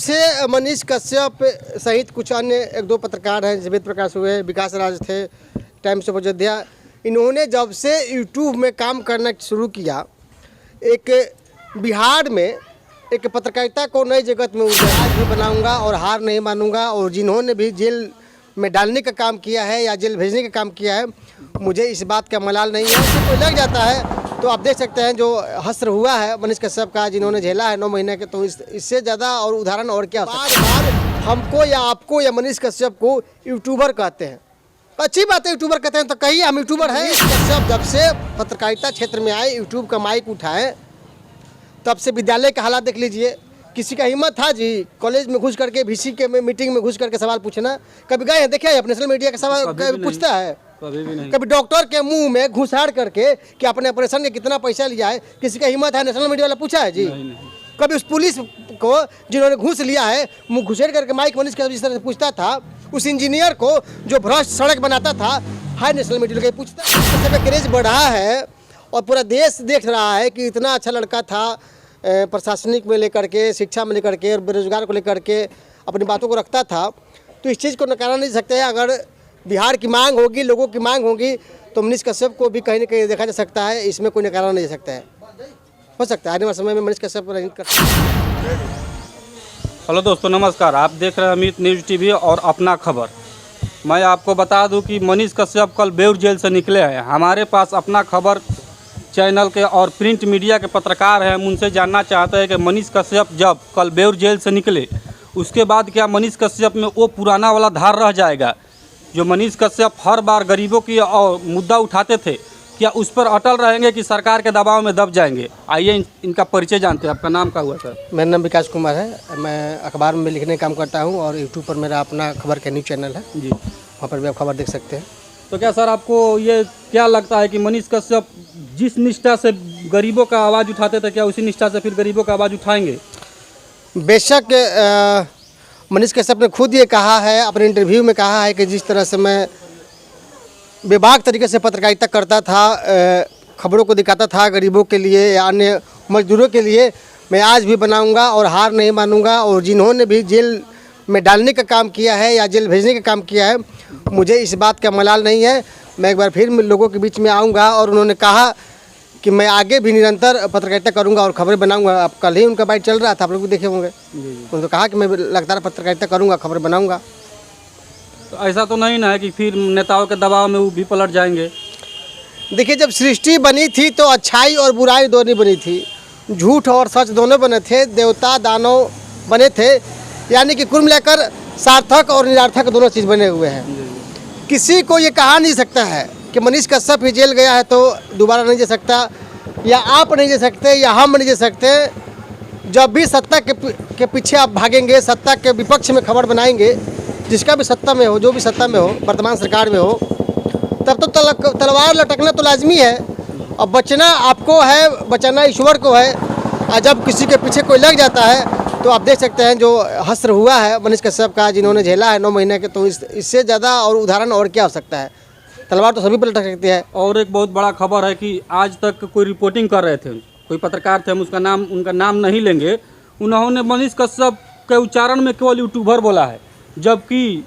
से मनीष कश्यप सहित कुछ अन्य एक दो पत्रकार हैं, वेद प्रकाश हुए, विकास राज थे, टाइम्स ऑफ अयोध्या, इन्होंने जब से यूट्यूब में काम करना शुरू किया, एक बिहार में एक पत्रकारिता को नई जगत में आज भी बनाऊंगा और हार नहीं मानूंगा। और जिन्होंने भी जेल में डालने का काम किया है या जेल भेजने का काम किया है, मुझे इस बात का मलाल नहीं है। कोई लग जाता है तो आप देख सकते हैं जो हस्र हुआ है मनीष कश्यप का, जिन्होंने झेला है 9 महीने के, तो इससे ज़्यादा और उदाहरण और क्या। बार हमको या आपको या मनीष कश्यप को यूट्यूबर कहते हैं, अच्छी बात है, यूट्यूबर कहते हैं तो कहिए हम यूट्यूबर हैं। कश्यप जब से पत्रकारिता क्षेत्र में आए, यूट्यूब का माइक उठाए, तब से विद्यालय का हालात देख लीजिए। किसी का हिम्मत था जी कॉलेज में घुस करके, VC के में मीटिंग में घुस करके सवाल पूछना? कभी गए हैं, देखिए आप नेशनल मीडिया का सवाल पूछता है? कभी भी नहीं। कभी डॉक्टर के मुंह में घुसाड़ करके कि अपने ऑपरेशन के कितना पैसा लिया है, किसी का हिम्मत है नेशनल मीडिया वाला पूछा है जी? नहीं। कभी उस पुलिस को जिन्होंने घूस लिया है, मुंह घुसेड़ करके माइक मनीष का जिस तरह से पूछता था, उस इंजीनियर को जो भ्रष्ट सड़क बनाता था, हाई नेशनल मीडिया का पूछता? सब क्रेज बढ़ा है और पूरा देश देख रहा है कि इतना अच्छा लड़का था, प्रशासनिक में लेकर के, शिक्षा में लेकर के और बेरोजगार को लेकर के अपनी बातों को रखता था। तो इस चीज़ को नकारा नहीं सकते हैं। अगर बिहार की मांग होगी, लोगों की मांग होगी, तो मनीष कश्यप को भी कहीं ना कहीं देखा जा सकता है। इसमें कोई नकारा नहीं जा सकता है, हो सकता है आने वाले समय में मनीष कश्यप को राजनीति कर। हेलो दोस्तों, नमस्कार। आप देख रहे हैं अमित न्यूज़ टीवी और अपना खबर। मैं आपको बता दूं कि मनीष कश्यप कल बेउर जेल से निकले हैं। हमारे पास अपना खबर चैनल के और प्रिंट मीडिया के पत्रकार हैं, हम उनसे जानना चाहते हैं कि मनीष कश्यप जब कल बेउर जेल से निकले, उसके बाद क्या मनीष कश्यप में वो पुराना वाला धार रह जाएगा जो मनीष कश्यप हर बार गरीबों की और मुद्दा उठाते थे? क्या उस पर अटल रहेंगे कि सरकार के दबाव में दब जाएंगे? आइए इनका परिचय जानते हैं। आपका नाम क्या हुआ सर? मेरा नाम विकास कुमार है। मैं अखबार में लिखने का काम करता हूँ और यूट्यूब पर मेरा अपना खबर का न्यूज़ चैनल है जी, वहाँ पर भी आप खबर देख सकते हैं। तो क्या सर आपको ये क्या लगता है कि मनीष कश्यप जिस निष्ठा से गरीबों का आवाज़ उठाते थे, क्या उसी निष्ठा से फिर गरीबों का आवाज़ उठाएंगे? बेशक मनीष कश्यप ने खुद ये कहा है, अपने इंटरव्यू में कहा है कि जिस तरह से मैं बेबाक तरीके से पत्रकारिता करता था, खबरों को दिखाता था गरीबों के लिए या अन्य मजदूरों के लिए, मैं आज भी बनाऊंगा और हार नहीं मानूंगा। और जिन्होंने भी जेल में डालने का काम किया है या जेल भेजने का काम किया है, मुझे इस बात का मलाल नहीं है। मैं एक बार फिर लोगों के बीच में आऊँगा और उन्होंने कहा कि मैं आगे भी निरंतर पत्रकारिता करूंगा और खबरें बनाऊंगा। अब कल ही उनका बाइट चल रहा था, आप लोग भी देखे होंगे। उन्होंने कहा कि मैं लगातार पत्रकारिता करूंगा, खबरें बनाऊंगा। तो ऐसा तो नहीं ना है कि फिर नेताओं के दबाव में वो भी पलट जाएंगे? देखिए, जब सृष्टि बनी थी तो अच्छाई और बुराई दोनों बनी थी, झूठ और सच दोनों बने थे, देवता दानव बने थे, यानी कि कुल मिलाकर सार्थक और निरार्थक दोनों चीज़ बने हुए हैं। किसी को ये कहा नहीं सकता है कि मनीष कश्यप ही जेल गया है तो दोबारा नहीं जा सकता, या आप नहीं जा सकते या हम नहीं जा सकते। जब भी सत्ता के पीछे आप भागेंगे, सत्ता के विपक्ष में खबर बनाएंगे, जिसका भी सत्ता में हो, जो भी सत्ता में हो, वर्तमान सरकार में हो, तब तो तलवार लटकना तो लाजमी है। और बचना आपको है, बचाना ईश्वर को है। और जब किसी के पीछे कोई लग जाता है तो आप देख सकते हैं जो हस्र हुआ है मनीष कश्यप का, जिन्होंने झेला है 9 महीने के, तो इससे ज़्यादा और उदाहरण और क्या हो सकता है। तलवार तो सभी पर लटक सकती है। और एक बहुत बड़ा खबर है कि आज तक कोई रिपोर्टिंग कर रहे थे, कोई पत्रकार थे, हम उनका नाम नहीं लेंगे, उन्होंने मनीष कश्यप के उच्चारण में केवल यूट्यूबर बोला है, जबकि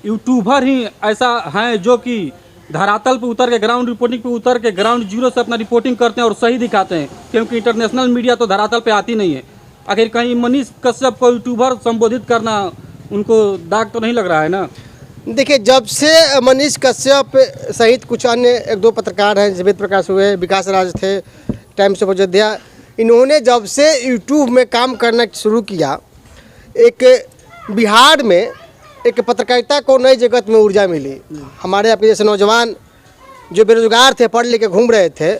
यूट्यूबर ही ऐसा हैं जो कि धरातल पे उतर के, ग्राउंड रिपोर्टिंग पे उतर के, ग्राउंड जीरो से अपना रिपोर्टिंग करते हैं और सही दिखाते हैं, क्योंकि इंटरनेशनल मीडिया तो धरातल पे आती नहीं है। आखिर कहीं मनीष कश्यप को यूट्यूबर संबोधित करना उनको दाग तो नहीं लग रहा है ना? देखिए, जब से मनीष कश्यप सहित कुछ अन्य एक दो पत्रकार हैं, वेद प्रकाश हुए, विकास राज थे, टाइम्स ऑफ अयोध्या, इन्होंने जब से यूट्यूब में काम करना शुरू किया, एक बिहार में एक पत्रकारिता को नई जगत में ऊर्जा मिली। हमारे आपके जैसे नौजवान जो बेरोजगार थे, पढ़ लिख के घूम रहे थे,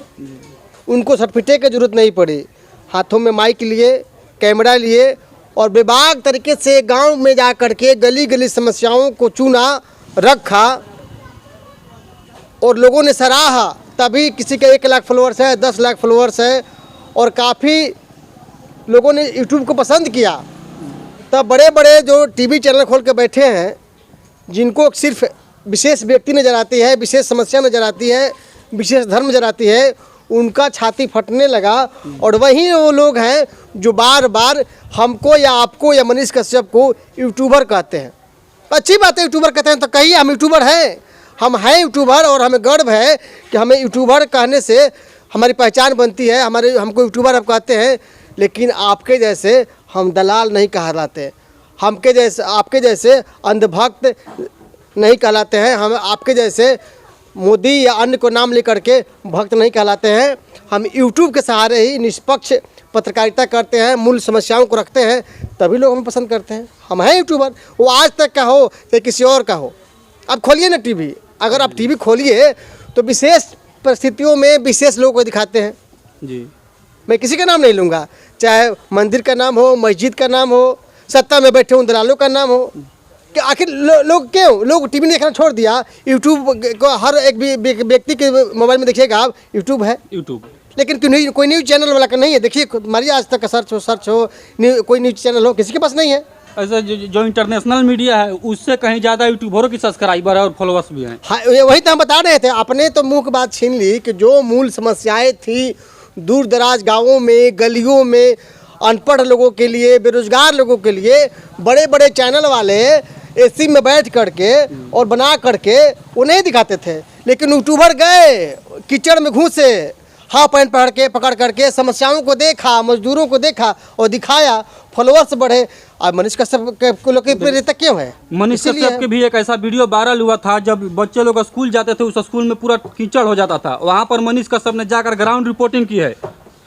उनको सर्टिफिकेट की जरूरत नहीं पड़ी। हाथों में माइक लिए, कैमरा लिए और बेबाक तरीके से गांव में जा कर के गली गली समस्याओं को चुना, रखा और लोगों ने सराहा। तभी किसी के 1 लाख फॉलोअर्स है, 10 लाख फॉलोअर्स है और काफ़ी लोगों ने यूट्यूब को पसंद किया। तब बड़े बड़े जो टीवी चैनल खोल के बैठे हैं, जिनको सिर्फ विशेष व्यक्ति नज़र आती है, विशेष समस्या नज़र आती है, विशेष धर्म नज़र आती है, उनका छाती फटने लगा। और वही वो लोग हैं जो बार बार हमको या आपको या मनीष कश्यप को यूट्यूबर कहते हैं। अच्छी बात है, यूट्यूबर कहते हैं तो कहिए, हम यूट्यूबर हैं, हम हैं यूट्यूबर, और हमें गर्व है कि हमें यूट्यूबर कहने से हमारी पहचान बनती है, हमको यूट्यूबर अब कहते हैं। लेकिन आपके जैसे हम दलाल नहीं कहलाते, आपके जैसे अंधभक्त नहीं कहलाते हैं, हम आपके जैसे मोदी या अन्य को नाम लेकर के भक्त नहीं कहलाते हैं। हम यूट्यूब के सहारे ही निष्पक्ष पत्रकारिता करते हैं, मूल समस्याओं को रखते हैं, तभी लोग हमें पसंद करते हैं। हम हैं यूट्यूबर, वो आज तक का हो या किसी और का हो। अब खोलिए ना टीवी, अगर आप टीवी खोलिए तो विशेष परिस्थितियों में विशेष लोगों को दिखाते हैं जी। मैं किसी का नाम नहीं लूँगा, चाहे मंदिर का नाम हो, मस्जिद का नाम हो, सत्ता में बैठे उन दलालों का नाम हो। कि आखिर लोग क्यों, लोग टीवी देखना छोड़ दिया, यूट्यूब को हर एक व्यक्ति के मोबाइल में देखिएगा आप, यूट्यूब है यूट्यूब। लेकिन कोई न्यूज़ चैनल वाला का नहीं है। देखिए हमारी आज तक का सर्च हो कोई न्यूज़ चैनल हो, किसी के पास नहीं है। ऐसा जो इंटरनेशनल मीडिया है उससे कहीं ज़्यादा यूट्यूबरों की सब्सक्राइबर है और फॉलोअर्स भी हैं। हाँ, वही तो हम बता रहे थे। अपने तो मुंह की बात छीन ली कि जो मूल समस्याएं थी दूर दराज गाँवों में, गलियों में, अनपढ़ लोगों के लिए, बेरोजगार लोगों के लिए, बड़े बड़े चैनल वाले एसी में बैठ करके और बना करके उन्हें दिखाते थे। लेकिन यूट्यूबर गए, कीचड़ में घुसे, हाफ पैंट पकड़ करके समस्याओं को देखा, मजदूरों को देखा और दिखाया, फॉलोअर्स बढ़े। अब मनीष कश्यप के लोग प्रेरित क्यों है? मनीष कश्यप के भी एक ऐसा वीडियो वायरल हुआ था, जब बच्चे लोग स्कूल जाते थे, उस स्कूल में पूरा कीचड़ हो जाता था। वहाँ पर मनीष कश्यप ने जाकर ग्राउंड रिपोर्टिंग की है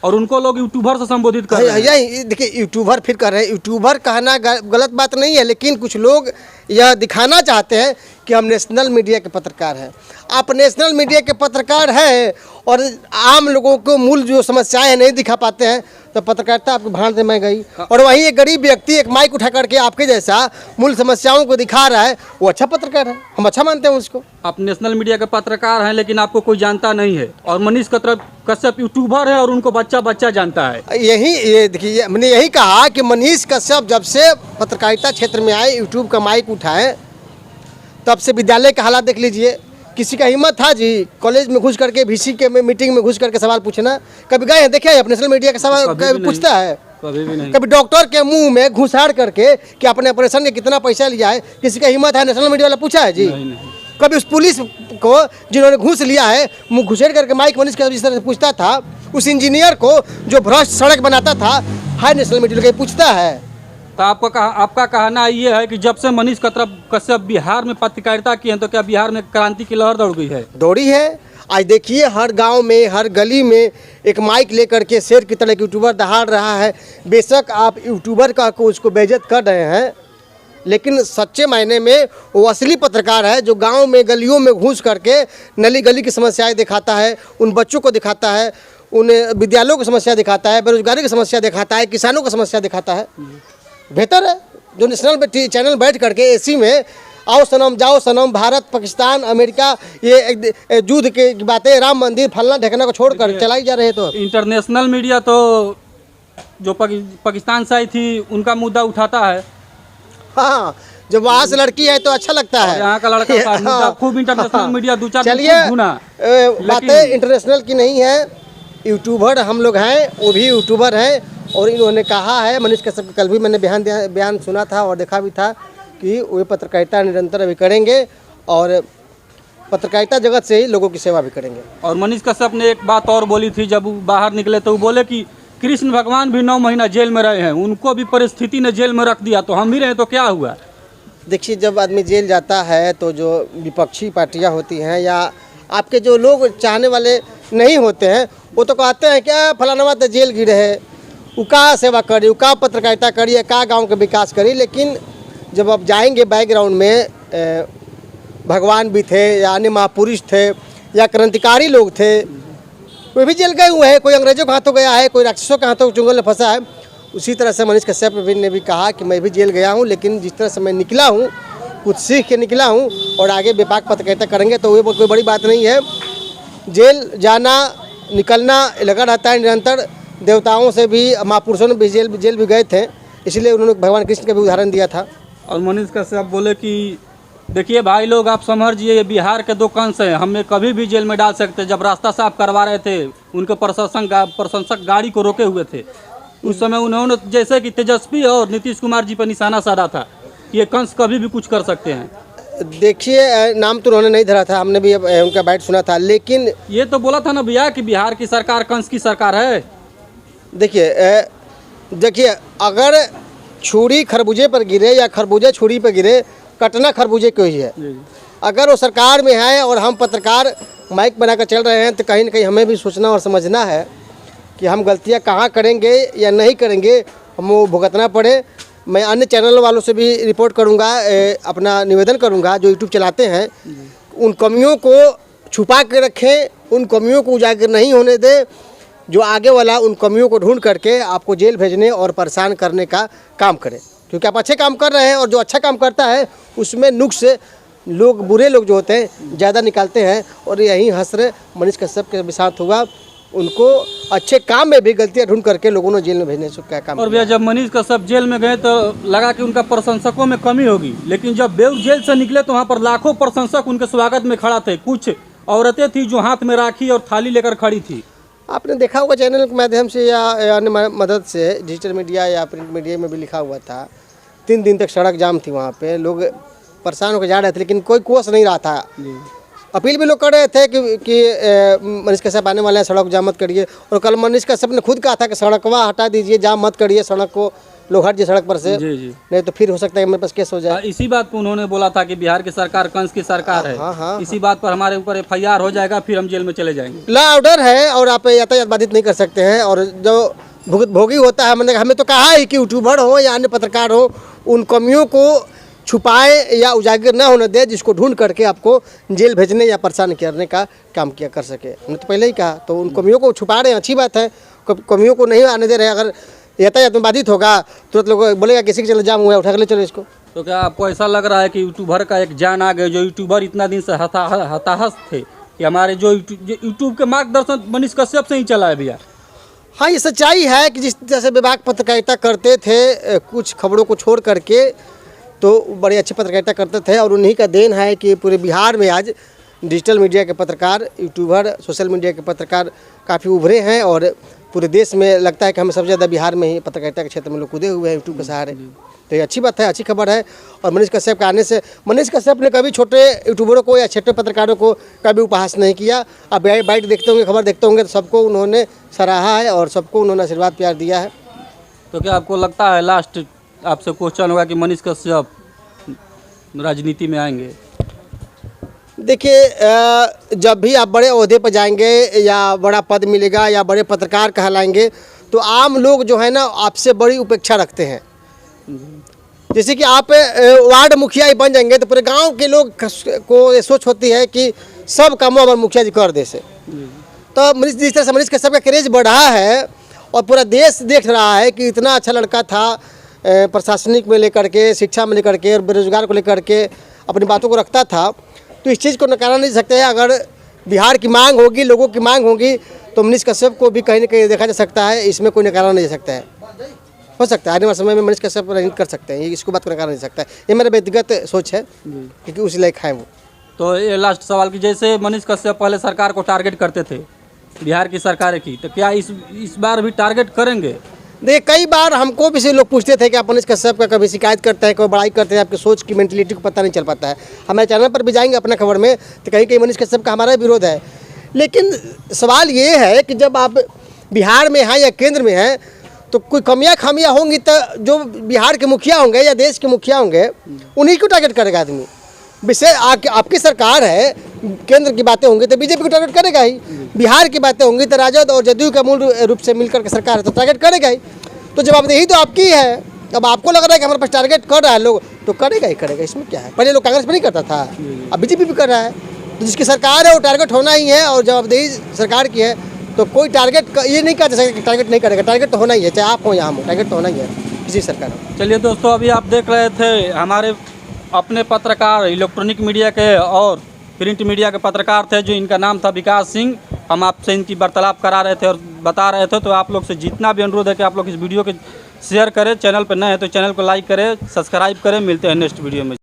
और उनको लोग यूट्यूबर से संबोधित कर रहे हैं। देखिए यूट्यूबर फिर कर रहे हैं, यूट्यूबर कहना गलत बात नहीं है, लेकिन कुछ लोग यह दिखाना चाहते हैं कि हम नेशनल मीडिया के पत्रकार हैं। आप नेशनल मीडिया के पत्रकार हैं और आम लोगों को मूल जो समस्याएं हैं नहीं दिखा पाते हैं, तो पत्रकारिता आपके भाड़ से मैं गई। और वहीं एक गरीब व्यक्ति एक माइक उठा करके आपके जैसा मूल समस्याओं को दिखा रहा है, वो अच्छा पत्रकार है, हम अच्छा मानते हैं उसको। आप नेशनल मीडिया के पत्रकार हैं लेकिन आपको कोई जानता नहीं है, और मनीष कश्यप यूट्यूबर है और उनको बच्चा जानता है। ये देखिए, मैंने यही कहा कि मनीष कश्यप जब से पत्रकारिता क्षेत्र में आए, यूट्यूब का माइक उठाए, तब से विद्यालय का हालात देख लीजिए। किसी का हिम्मत था जी कॉलेज में घुस करके, VC के मीटिंग में घुस करके सवाल पूछना? कभी गए हैं, देखे हैं नेशनल मीडिया का सवाल पूछता है? कभी भी नहीं। कभी डॉक्टर के मुंह में घुसाड़ करके कि अपने ऑपरेशन के कितना पैसा लिया है, किसी का हिम्मत है नेशनल मीडिया वाला पूछा है जी? नहीं। कभी उस पुलिस को जिन्होंने घूस लिया है, मुँह घुसेड़ करके माइक मनीष का जिस तरह से पूछता था, उस इंजीनियर को जो भ्रष्ट सड़क बनाता था, हाई नेशनल मीडिया का पूछता है? तो आपका कहना ये है कि जब से मनीष कश्यप बिहार में पत्रकारिता की है, तो क्या बिहार में क्रांति की लहर दौड़ गई है? दौड़ी है। आज देखिए हर गांव में, हर गली में एक माइक लेकर के शेर की तरह यूट्यूबर दहाड़ रहा है। बेशक आप यूट्यूबर का को उसको बेइज्जत कर रहे हैं, लेकिन सच्चे मायने में वो असली पत्रकार है जो गांव में, गलियों में घुस करके नली गली की समस्याएं दिखाता है, उन बच्चों को दिखाता है, उन विद्यालयों की समस्या दिखाता है, बेरोजगारी की समस्या दिखाता है, किसानों की समस्या दिखाता है। बेहतर है जो नेशनल चैनल बैठ करके एसी में आओ सनम जाओ सनम, भारत पाकिस्तान अमेरिका, ये युद्ध की बातें, राम मंदिर फलना ढकना को छोड़कर चलाई जा रहे। तो इंटरनेशनल मीडिया तो जो पाकिस्तान से आई थी उनका मुद्दा उठाता है। हाँ, जब वहाँ से लड़की है तो अच्छा लगता है। यहाँ का लड़का मुद्दा खूब इंटरनेशनल मीडिया दो चार चलिए, बातें इंटरनेशनल की नहीं है, यूट्यूबर हम लोग हैं, वो भी यूट्यूबर हैं। और इन्होंने कहा है, मनीष कश्यप कल भी मैंने बयान सुना था और देखा भी था कि वे पत्रकारिता निरंतर अभी करेंगे और पत्रकारिता जगत से ही लोगों की सेवा भी करेंगे। और मनीष कश्यप ने एक बात और बोली थी, जब वो बाहर निकले तो वो बोले कि कृष्ण भगवान भी 9 महीना जेल में रहे हैं, उनको भी परिस्थिति ने जेल में रख दिया, तो हम भी रहे तो क्या हुआ? देखिए, जब आदमी जेल जाता है तो जो विपक्षी पार्टियां होती हैं या आपके जो लोग चाहने वाले नहीं होते हैं, वो तो कहते हैं क्या फलाना तो जेल गिरे है, उका सेवा करी, उका पत्रकारिता करी, का गांव का विकास करी। लेकिन जब आप जाएंगे बैकग्राउंड में, भगवान भी थे या अन्य महापुरुष थे या क्रांतिकारी लोग थे, वे भी जेल गए हुए हैं। कोई अंग्रेजों के हाथों गया है, कोई राक्षसों के हाथों चुंगल में फंसा है। उसी तरह से मनीष कश्यप ने भी कहा कि मैं भी जेल गया हूँ, लेकिन जिस तरह से मैं निकला हूँ कुछ सीख के निकला हूँ और आगे व्यापक पत्रकारिता करेंगे, तो वो कोई बड़ी बात नहीं है। जेल जाना निकलना लगा रहता है निरंतर। देवताओं से भी, महापुरुषों ने भी जेल भी गए थे, इसलिए उन्होंने भगवान कृष्ण का भी उदाहरण दिया था। और मनीष कश्यप बोले कि देखिए भाई लोग, आप समझिए ये बिहार के दो कंस हैं, हमें कभी भी जेल में डाल सकते। जब रास्ता साफ करवा रहे थे उनके प्रशंसक गाड़ी को रोके हुए थे, उस समय उन्होंने जैसे कि तेजस्वी और नीतीश कुमार जी पर निशाना साधा था। ये कंस कभी भी कुछ कर सकते हैं। देखिए, नाम तो उन्होंने नहीं धरा था, हमने भी उनका बाइट सुना था, लेकिन ये तो बोला था ना भैया कि बिहार की सरकार कंस की सरकार है। देखिए अगर छुरी खरबूजे पर गिरे या खरबूजा छुरी पर गिरे, कटना खरबूजे को ही है। अगर वो सरकार में है और हम पत्रकार माइक बनाकर चल रहे हैं, तो कहीं ना कहीं हमें भी सोचना और समझना है कि हम गलतियां कहाँ करेंगे या नहीं करेंगे, हम वो भुगतना पड़े। मैं अन्य चैनल वालों से भी रिपोर्ट करूंगा, अपना निवेदन करूंगा जो यूट्यूब चलाते हैं, उन कमियों को छुपा के रखें, उन कमियों को उजागर नहीं होने दें। जो आगे वाला उन कमियों को ढूंढ करके आपको जेल भेजने और परेशान करने का काम करे, क्योंकि आप अच्छे काम कर रहे हैं और जो अच्छा काम करता है उसमें नुक्स लोग, बुरे लोग जो होते हैं ज़्यादा निकालते हैं। और यही हसर मनीष कश्यप के साथ हुआ, उनको अच्छे काम में भी गलतियां ढूंढ करके लोगों ने जेल में भेजने से क्या काम। और भैया जब मनीष कश्यप जेल में गए तो लगा कि उनका प्रशंसकों में कमी होगी, लेकिन जब बेऊर जेल से निकले तो वहाँ पर लाखों प्रशंसक उनके स्वागत में खड़ा थे। कुछ औरतें थी जो हाथ में राखी और थाली लेकर खड़ी थी। आपने देखा होगा चैनल के माध्यम से या अन्य मदद से, डिजिटल मीडिया या प्रिंट मीडिया में भी लिखा हुआ था, 3 दिन तक सड़क जाम थी, वहाँ पे लोग परेशान होकर जा रहे थे, लेकिन कोई कोस नहीं रहा था। अपील भी लोग कर रहे थे कि मनीष कश्यप आने वाले हैं, सड़क जाम मत करिए। और कल मनीष कश्यप ने खुद कहा था कि सड़कवा हटा दीजिए, जाम मत करिए, सड़क को लोग हट जाए सड़क पर से, नहीं तो फिर हो सकता है मेरे पास केस हो जाए। इसी बात पर उन्होंने बोला था कि बिहार की सरकार कंस की सरकार है। हाँ। इसी बात पर हमारे ऊपर FIR हो जाएगा, फिर हम जेल में चले जाएंगे। लॉ ऑर्डर है और आप यातायात बाधित नहीं कर सकते हैं। और जो भोगी होता है, मैंने हमें तो कहा है कि यूट्यूबर हो या अन्य पत्रकार हो, उन कमियों को छुपाए या उजागर ना होने दे, जिसको ढूंढ करके आपको जेल भेजने या परेशान करने का काम किया कर सके। हमने तो पहले ही कहा, तो उन कमियों को छुपा रहे हैं, अच्छी बात है, कमियों को नहीं आने दे रहे। अगर यातायात में बाधित होगा तुरंत लोग बोलेगा किसी के चलो जाम हुआ है, उठा के ले चलो इसको। तो क्या आपको ऐसा लग रहा है कि यूट्यूबर का एक जान आ गए, जो यूट्यूबर इतना दिन से हताहत थे कि हमारे जो यूट्यूब के मार्गदर्शन मनीष कश्यप से ही चला है भैया? हाँ, ये सच्चाई है कि जिस तरह से विभाग पत्रकारिता करते थे, कुछ खबरों को छोड़ करके, तो बड़ी अच्छी पत्रकारिता करते थे। और उन्हीं का देन है कि पूरे बिहार में आज डिजिटल मीडिया के पत्रकार, यूट्यूबर, सोशल मीडिया के पत्रकार काफ़ी उभरे हैं। और पूरे देश में लगता है कि हमें सबसे ज़्यादा बिहार में ही पत्रकारिता के क्षेत्र में लोग कूदे हुए हैं यूट्यूब के सहारे। तो ये अच्छी बात है, अच्छी खबर है। और मनीष कश्यप के आने से, मनीष कश्यप ने कभी छोटे यूट्यूबरों को या छोटे पत्रकारों को कभी उपहास नहीं किया। आप बाइट देखते होंगे, खबर देखते होंगे, तो सबको उन्होंने सराहा है और सबको उन्होंने आशीर्वाद प्यार दिया है। तो क्या आपको लगता है, लास्ट आपसे क्वेश्चन होगा, कि मनीष कश्यप राजनीति में आएंगे? देखिए, जब भी आप बड़े ओहदे पर जाएंगे या बड़ा पद मिलेगा या बड़े पत्रकार कहलाएंगे, तो आम लोग जो है ना आपसे बड़ी उपेक्षा रखते हैं। जैसे कि आप वार्ड मुखिया ही बन जाएंगे तो पूरे गांव के लोग को ये सोच होती है कि सब कामों हमारे मुखिया जी कर दे से। तो जिस तरह से मनीष कश्यप का क्रेज बढ़ा है और पूरा देश देख रहा है कि इतना अच्छा लड़का था, प्रशासनिक में लेकर के, शिक्षा में लेकर के और बेरोजगार को लेकर के अपनी बातों को रखता था, तो इस चीज़ को नकारा नहीं सकते हैं। अगर बिहार की मांग होगी, लोगों की मांग होगी, तो मनीष कश्यप को भी कहीं ना कहीं देखा जा सकता है। इसमें कोई नकारा नहीं जा सकता है। हो सकता है आने वाले समय में मनीष कश्यप राजनीति कर सकते हैं, ये इसको बात को नकारा नहीं सकता है। ये मेरा व्यक्तिगत सोच है, क्योंकि उसी लायक है वो। तो ये लास्ट सवाल कि जैसे मनीष कश्यप पहले सरकार को टारगेट करते थे, बिहार की सरकार की, तो क्या इस बार भी टारगेट करेंगे? देखिए, कई बार हमको भी से लोग पूछते थे कि आप मनीष कश्यप का कभी शिकायत करते हैं, कोई बड़ाई करते हैं, आपकी सोच की मेंटलिटी को पता नहीं चल पाता है। हमारे चैनल पर भी जाएंगे अपना खबर में, तो कहीं कहीं मनीष कश्यप का हमारा विरोध है। लेकिन सवाल ये है कि जब आप बिहार में हैं या केंद्र में हैं, तो कोई कमियां खामियां होंगी तो जो बिहार के मुखिया होंगे या देश के मुखिया होंगे, उन्हीं को टारगेट करेगा आदमी। विषय आपकी सरकार है, केंद्र की बातें होंगी तो बीजेपी को टारगेट करेगा ही, बिहार की बातें होंगी तो राजद और जदयू का मूल रूप से मिलकर के सरकार है तो टारगेट करेगा ही। तो जवाबदेही तो आपकी है। अब आपको लग रहा है कि हमारे पास टारगेट कर रहा है लोग, तो करेगा ही करेगा, इसमें क्या है। पहले लोग कांग्रेस में नहीं करता था, अब बीजेपी भी कर रहा है। तो जिसकी सरकार है वो टारगेट होना ही है, और जवाबदेही सरकार की है, तो कोई टारगेट ये नहीं कह सकता कि टारगेट नहीं करेगा। टारगेट तो होना ही है, चाहे आप हो या हम हो, टारगेट तो होना ही है किसी सरकार हो। चलिए दोस्तों, अभी आप देख रहे थे हमारे अपने पत्रकार, इलेक्ट्रॉनिक मीडिया के और प्रिंट मीडिया के पत्रकार थे, जो इनका नाम था विकास सिंह। हम आपसे इनकी वार्तालाप करा रहे थे और बता रहे थे। तो आप लोग से जितना भी अनुरोध है कि आप लोग इस वीडियो को शेयर करें, चैनल पर नए हैं तो चैनल को लाइक करें, सब्सक्राइब करें। मिलते हैं नेक्स्ट वीडियो में।